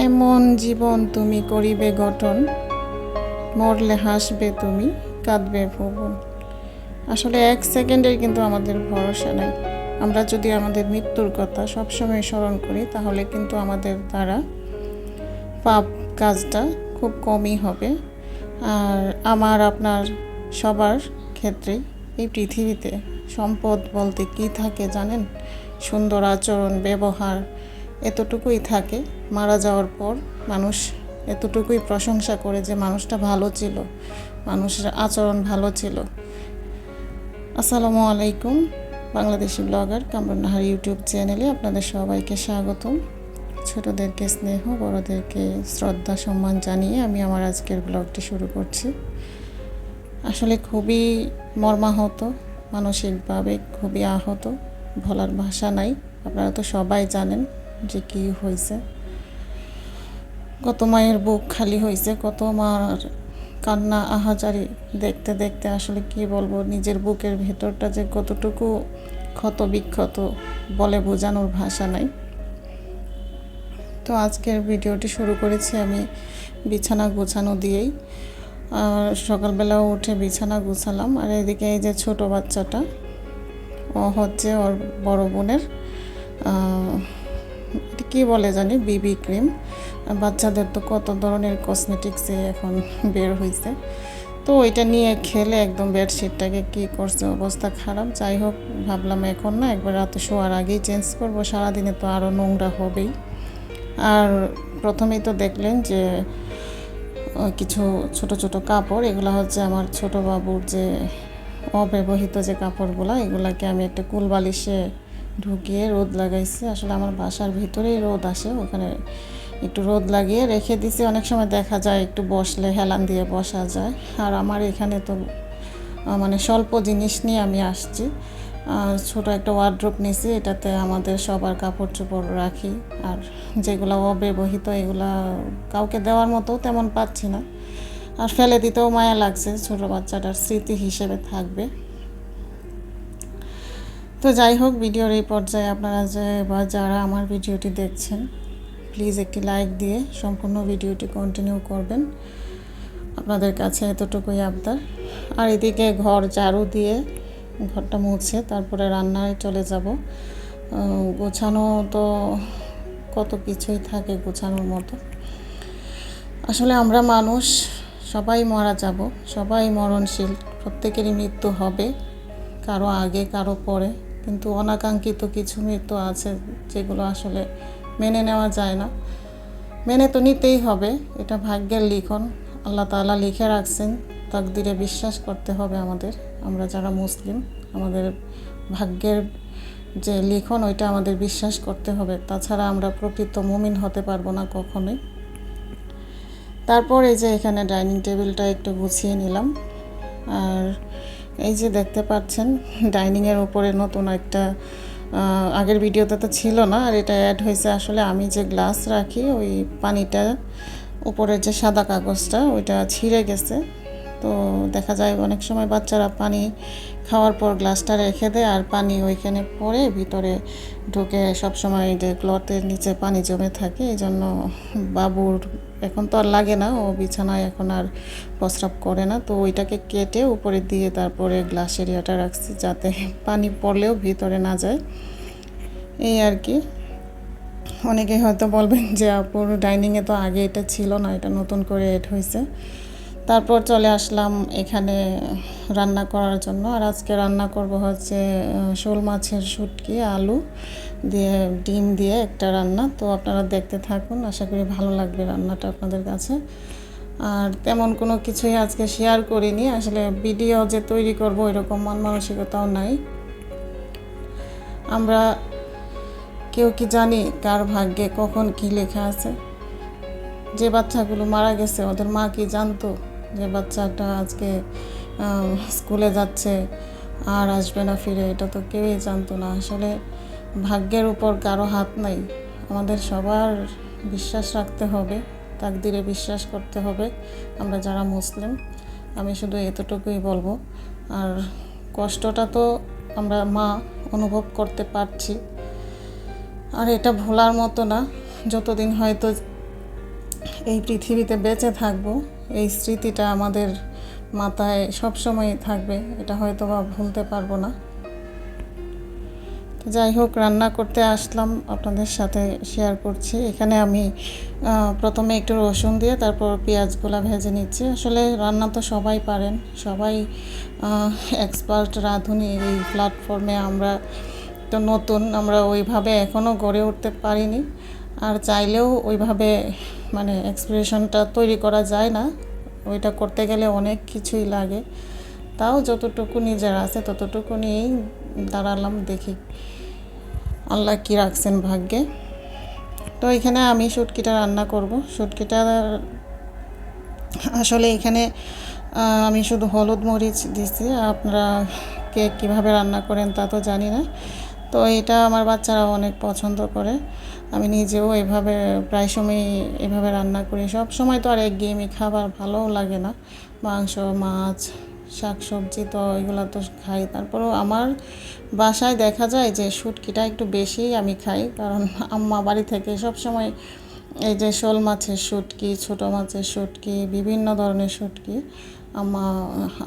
এমন জীবন তুমি করিবে গঠন, মরলে হাসবে তুমি, কাঁদবে ভুবন। আসলে এক সেকেন্ডের কিন্তু আমাদের ভরসা নাই। আমরা যদি আমাদের মৃত্যুর কথা সবসময় স্মরণ করি তাহলে কিন্তু আমাদের দ্বারা পাপ কাজটা খুব কমই হবে। আর আমার আপনার সবার ক্ষেত্রেই এই পৃথিবীতে সম্পদ বলতে কি থাকে জানেন? সুন্দর আচরণ, ব্যবহার, এতটুকুই থাকে। মারা যাওয়ার পর মানুষ এতটুকুই প্রশংসা করে যে মানুষটা ভালো ছিল, মানুষের আচরণ ভালো ছিল। আসসালামু আলাইকুম। বাংলাদেশি ব্লগার কামরুন নাহার ইউটিউব চ্যানেলে আপনাদের সবাইকে স্বাগতম। ছোটদেরকে স্নেহ, বড়দেরকে শ্রদ্ধা সম্মান জানিয়ে আমি আমার আজকের ব্লগটি শুরু করছি। আসলে খুবই মর্মাহত, মানসিকভাবে খুবই আহত, বলার ভাষা নাই। আপনারা তো সবাই জানেন যে কী হয়েছে। কত মায়ের বুক খালি হয়েছে, কত মার কান্না আহাজারি দেখতে দেখতে আসলে কি বলবো, নিজের বুকের ভেতরটা যে কতটুকু ক্ষত বিক্ষত বলে বোঝানোর ভাষা নাই। তো আজকের ভিডিওটি শুরু করেছি আমি বিছানা গোছানো দিয়েই। সকালবেলা উঠে বিছানা গোছালাম, আর এদিকে এই যে ছোট বাচ্চাটা, ও হচ্ছে ওর বড় বোনের কি বলে জানি বিবি ক্রিম। বাচ্চাদের তো কত ধরনের কসমেটিক্সে এখন বের হয়েছে, তো ওইটা নিয়ে খেলে একদম বেডশিটটাকে কি করছে, অবস্থা খারাপ। যাই হোক, ভাবলাম এখন না, একবার রাতে শোয়ার আগেই চেঞ্জ করবো, সারাদিনে তো আরও নোংরা হবেই। আর প্রথমেই তো দেখলেন যে কিছু ছোট ছোট কাপড়, এগুলো হচ্ছে আমার ছোট বাবুর যে অব্যবহৃত যে কাপড়গুলো, এগুলাকে আমি একটা কুল বালিশে ঢুকিয়ে রোদ লাগাইছি। আসলে আমার বাসার ভিতরেই রোদ আসে, ওখানে একটু রোদ লাগিয়ে রেখে দিছি। অনেক সময় দেখা যায় একটু বসলে হেলান দিয়ে বসা যায়। আর আমার এখানে তো মানে স্বল্প জিনিস নিয়ে আমি আসছি। ছোট একটা ওয়ার্ড্রোব নিয়েছি, এটাতে আমাদের সবার কাপড় চোপড় রাখি। আর যেগুলো অব্যবহৃত এগুলা কাউকে দেওয়ার মতো তেমন পাচ্ছি না, আর ফেলে দিতেও মায়া লাগছে, ছোট বাচ্চাটার স্মৃতি হিসেবে থাকবে। তো যাই হোক, ভিডিওর এই পর্যায়ে আপনারা যারা আমার ভিডিওটি দেখছেন, প্লিজ একটি লাইক দিয়ে সম্পূর্ণ ভিডিওটি কন্টিনিউ করবেন। আপনাদের কাছে এতটুকুই আবদার। আর এদিকে ঘর ঝাড়ু দিয়ে ঘরটা মুছে তারপরে রান্নায় চলে যাব। গোছানো তো কত কিছুই থাকে গোছানোর মতো। আসলে আমরা মানুষ, সবাই মারা যাব, সবাই মরণশীল, প্রত্যেকেরই মৃত্যু হবে, কারো আগে কারো পরে। কিন্তু অনাকাঙ্ক্ষিত কিছু মৃত্যু আছে যেগুলো আসলে মেনে নেওয়া যায় না। মেনে তো নিতেই হবে, এটা ভাগ্যের লিখন, আল্লাহ তাআলা লিখে রাখছেন। তাকদিরে বিশ্বাস করতে হবে আমাদের। আমরা যারা মুসলিম, আমাদের ভাগ্যের যে লিখন ওইটা আমাদের বিশ্বাস করতে হবে, তাছাড়া আমরা প্রকৃত মুমিন হতে পারবো না কখনোই। তারপর এই যে এখানে ডাইনিং টেবিলটা একটু গুছিয়ে নিলাম। আর এই যে দেখতে পাচ্ছেন ডাইনিংয়ের উপরে নতুন একটা, আগের ভিডিওতে তো ছিল না, আর এটা অ্যাড হয়েছে। আসলে আমি যে গ্লাস রাখি, ওই পানিটা উপরের যে সাদা কাগজটা ওইটা ছিঁড়ে গেছে। তো দেখা যায় অনেক সময় বাচ্চারা পানি খাওয়ার পর গ্লাসটা রেখে দেয়, আর পানি ওইখানে পড়ে ভিতরে ঢুকে সবসময় যে ক্লথের নিচে পানি জমে থাকে। এই জন্য বাবুর এখন তো আর লাগে না, ও বিছানায় এখন আর প্রস্রাব করে না, তো ওইটাকে কেটে উপরে দিয়ে তারপরে গ্লাস এরিয়াটা রাখছি যাতে পানি পড়লেও ভিতরে না যায়, এই আর কি। অনেকে হয়তো বলবেন যে আপুর ডাইনিংয়ে তো আগে এটা ছিল না, এটা নতুন করে এড হয়েছে। তারপর চলে আসলাম এখানে রান্না করার জন্য। আর আজকে রান্না করব হচ্ছে শোল মাছের শুটকি, আলু দিয়ে ডিম দিয়ে একটা রান্না। তো আপনারা দেখতে থাকুন, আশা করি ভালো লাগবে রান্নাটা আপনাদের কাছে। আর তেমন কোনো কিছুই আজকে শেয়ার করিনি, আসলে ভিডিও যে তৈরি করব এরকম মন মানসিকতাও নাই। আমরা কেউ কি জানি কার ভাগ্যে কখন কি লেখা আছে? যে বাচ্চাগুলো মারা গেছে ওদের মা কি জানতো যে বাচ্চাটা আজকে স্কুলে যাচ্ছে আর আসবে না ফিরে? এটা তো কেউই জানতো না। আসলে ভাগ্যের উপর কারো হাত নাই, আমাদের সবার বিশ্বাস রাখতে হবে, তাকদিরে বিশ্বাস করতে হবে আমরা যারা মুসলিম। আমি শুধু এতটুকুই বলবো। আর কষ্টটা তো আমরা মা অনুভব করতে পারছি, আর এটা ভোলার মতো না। যতদিন হয়তো এই পৃথিবীতে বেঁচে থাকবো, এই স্মৃতিটা আমাদের মাথায় সবসময় থাকবে, এটা হয়তো বা ভুলতে পারবো না। তো যাই হোক, রান্না করতে আসলাম, আপনাদের সাথে শেয়ার করছি। এখানে আমি প্রথমে একটু রসুন দিয়ে তারপর পেঁয়াজগুলো ভেজে নিচ্ছি। আসলে রান্না তো সবাই পারেন, সবাই এক্সপার্ট রাঁধুনি। এই প্ল্যাটফর্মে আমরা তো নতুন, আমরা ওইভাবে এখনও গড়ে উঠতে পারিনি, আর চাইলেও ওইভাবে মানে এক্সপ্রেশনটা তৈরি করা যায় না। ওইটা করতে গেলে অনেক কিছুই লাগে। তাও যতটুকু নিজের আছে ততটুকু নিয়েই দাঁড়ালাম, দেখি আল্লাহ কী রাখছেন ভাগ্যে। তো এখানে আমি শুটকিটা রান্না করব। শুটকিটা আসলে এখানে আমি শুধু হলুদ মরিচ দিছি, আপনারা কে কীভাবে রান্না করেন তা তো জানি না। তো এটা আমার বাচ্চারা অনেক পছন্দ করে, আমি নিজেও এভাবে প্রায় সময় এভাবে রান্না করি। সব সময় তো আর একঘেয়েমি খাবার ভালোও লাগে না, মাংস মাছ শাকসবজি তো এগুলো তো খাই। তারপরেও আমার বাসায় দেখা যায় যে শুটকিটা একটু বেশি আমি খাই, কারণ আম্মা বাড়ি থেকে সব সময় এই যে শোল মাছের শুটকি, ছোটো মাছের শুটকি, বিভিন্ন ধরনের শুটকি আম্মা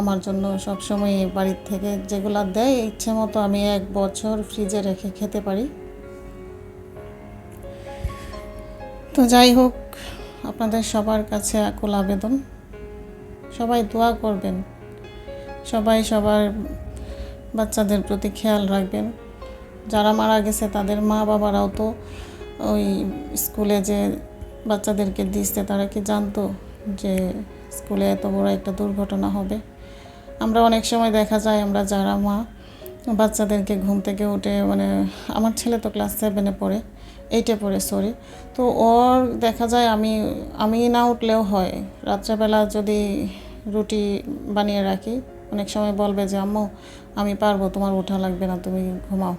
আমার জন্য সব সময় বাড়ির থেকে যেগুলো দেয় ইচ্ছে মতো আমি 1 বছর ফ্রিজে রেখে খেতে পারি। তো যাই হোক, আপনাদের সবার কাছে আকুল আবেদন, সবাই দোয়া করবেন, সবাই সবার বাচ্চাদের প্রতি খেয়াল রাখবেন। যারা মারা গেছে তাদের মা বাবারাও তো ওই স্কুলে যে বাচ্চাদেরকে দিচ্ছে, তারা কি জানতো যে স্কুলে এত বড় একটা দুর্ঘটনা হবে? আমরা অনেক সময় দেখা যায়, আমরা যারা মা বাচ্চাদেরকে ঘুম থেকে উঠে, মানে আমার ছেলে তো ক্লাস 7-এ পড়ে, 8-এ পড়ে সরি। তো ওর দেখা যায় আমি না উঠলেও হয়, রাত্রেবেলা যদি রুটি বানিয়ে রাখি, অনেক সময় বলবে যে আম্মু আমি পারবো, তোমার ওঠা লাগবে না, তুমি ঘুমাও।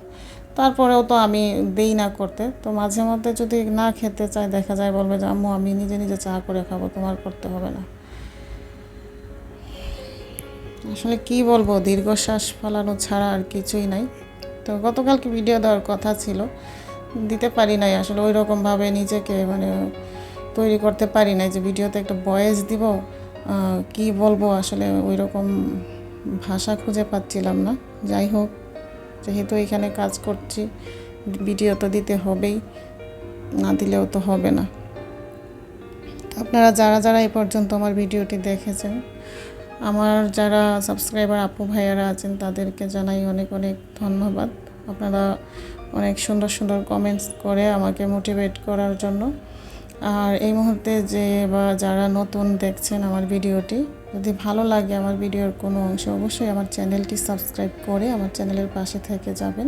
তারপরেও তো আমি দেই না করতে। তো মাঝে মধ্যে যদি না খেতে চাই, দেখা যায় বলবে যে আম্মু আমি নিজে নিজে চা করে খাবো, তোমার করতে হবে না। আসলে কি বলবো, দীর্ঘশ্বাস ফেলানো ছাড়া আর কিছুই নাই। তো গতকালকে ভিডিও দেওয়ার কথা ছিল, দিতে পারি নাই। আসলে ওই রকমভাবে নিজেকে মানে তৈরি করতে পারি নাই যে ভিডিওতে একটা ভয়েস দিব, কি বলবো আসলে ওই রকম ভাষা খুঁজে পাচ্ছিলাম না। যাই হোক, যেহেতু এখানে কাজ করছি, ভিডিও তো দিতে হবেই, না দিলেও তো হবে না। আপনারা যারা যারা এই পর্যন্ত আমার ভিডিওটি দেখেছেন, আমার যারা সাবস্ক্রাইবার আপু ভাইয়ারা আছেন, তাদেরকে জানাই অনেক অনেক ধন্যবাদ। আপনারা অনেক সুন্দর সুন্দর কমেন্টস করে আমাকে মোটিভেট করার জন্য। আর এই মুহূর্তে যে বা যারা নতুন দেখছেন আমার ভিডিওটি, যদি ভালো লাগে আমার ভিডিওর কোনো অংশ, অবশ্যই আমার চ্যানেলটি সাবস্ক্রাইব করে আমার চ্যানেলের পাশে থেকে যাবেন।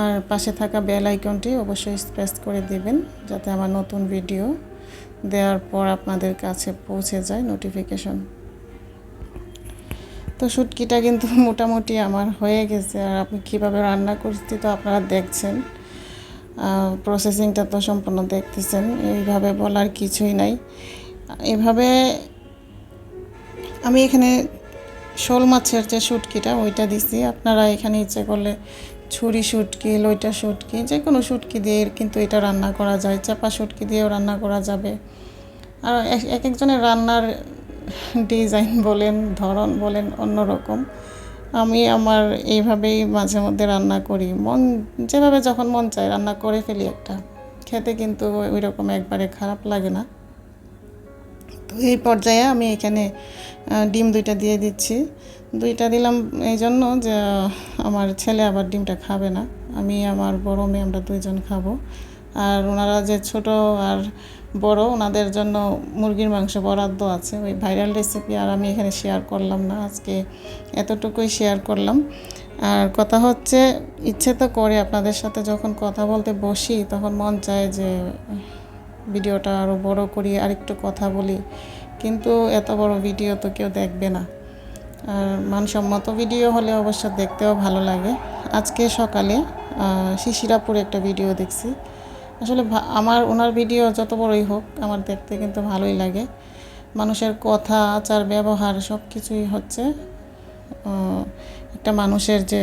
আর পাশে থাকা বেল আইকনটি অবশ্যই প্রেস করে দিবেন, যাতে আমার নতুন ভিডিও দেওয়ার পর আপনাদের কাছে পৌঁছে যায় নোটিফিকেশন। তো শুটকিটা কিন্তু মোটামুটি আমার হয়ে গেছে, আর আমি কীভাবে রান্না করছি তো আপনারা দেখছেন, প্রসেসিংটা তো সম্পূর্ণ দেখতেছেন। এইভাবে বলার কিছুই নাই। এভাবে আমি এখানে শোল মাছের যে শুটকিটা ওইটা দিছি। আপনারা এখানে ইচ্ছে করলে ছুরি শুটকি, লইটা শুটকি, যে কোনো শুটকি দিয়ে কিন্তু এটা রান্না করা যায়, চাপা শুটকি দিয়েও রান্না করা যাবে। আর এক একজনের রান্নার ডিজাইন বলেন, ধরন বলেন অন্যরকম। আমি আমার এইভাবেই মাঝে মধ্যে রান্না করি, যেভাবে যখন মন চায় রান্না করে ফেলি একটা, খেতে কিন্তু ওই রকম একবারে খারাপ লাগে না। তো এই পর্যায়ে আমি এখানে ডিম 2টা দিয়ে দিচ্ছি। 2টা দিলাম এই জন্য যে আমার ছেলে আবার ডিমটা খাবে না, আমি আমার বড় মেয়ে আমরা 2জন খাবো। আর ওনারা যে ছোট আর বড়, ওনাদের জন্য মুরগির মাংস বরাদ্দ আছে, ওই ভাইরাল রেসিপি আর আমি এখানে শেয়ার করলাম না, আজকে এতটুকুই শেয়ার করলাম। আর কথা হচ্ছে, ইচ্ছে তো করে আপনাদের সাথে যখন কথা বলতে বসি তখন মন চায় যে ভিডিওটা আরও বড় করি, আরেকটু কথা বলি, কিন্তু এত বড় ভিডিও তো কেউ দেখবে না। আর মানসম্মত ভিডিও হলে অবশ্য দেখতেও ভালো লাগে। আজকে সকালে শিশিরাপুরে একটা ভিডিও দেখছি। আসলে আমার ওনার ভিডিও যত বড়ই হোক আমার দেখতে কিন্তু ভালোই লাগে। মানুষের কথা, আচার, ব্যবহার সব কিছুই হচ্ছে একটা মানুষের যে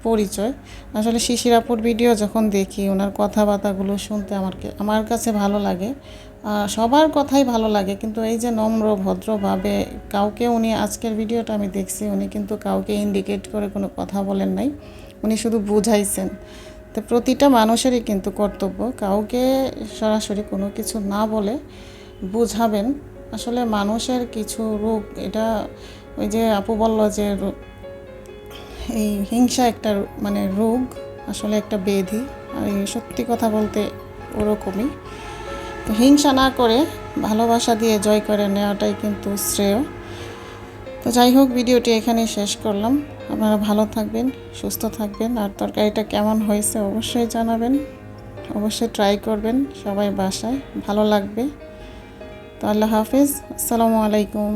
পরিচয়। আসলে শিশিরাপুর ভিডিও যখন দেখি, ওনার কথাবার্তাগুলো শুনতে আমার কাছে ভালো লাগে। সবার কথাই ভালো লাগে, কিন্তু এই যে নম্র ভদ্রভাবে কাউকে উনি আজকের ভিডিওটা আমি দেখছি উনি কিন্তু কাউকে ইন্ডিকেট করে কোনো কথা বলেন নাই, উনি শুধু বুঝাইছেন। তো প্রতিটা মানুষেরই কিন্তু কর্তব্য কাউকে সরাসরি কোনো কিছু না বলে বুঝাবেন। আসলে মানুষের কিছু রোগ, এটা ওই যে আপু বলল যে এই হিংসা একটা মানে রোগ, আসলে একটা ব্যাধি। আর এই সত্যি কথা বলতে ওরকমই। তো হিংসা না করে ভালোবাসা দিয়ে জয় করে নেওয়াটাই কিন্তু শ্রেয়। তো যাই হোক, ভিডিওটি এখানেই শেষ করলাম। আপনারা ভালো থাকবেন, সুস্থ থাকবেন। আর তরকারিটা কেমন হয়েছে অবশ্যই জানাবেন, অবশ্যই ট্রাই করবেন সবাই বাসায়, ভালো লাগবে। তো আল্লাহ হাফিজ, আসসালামু আলাইকুম।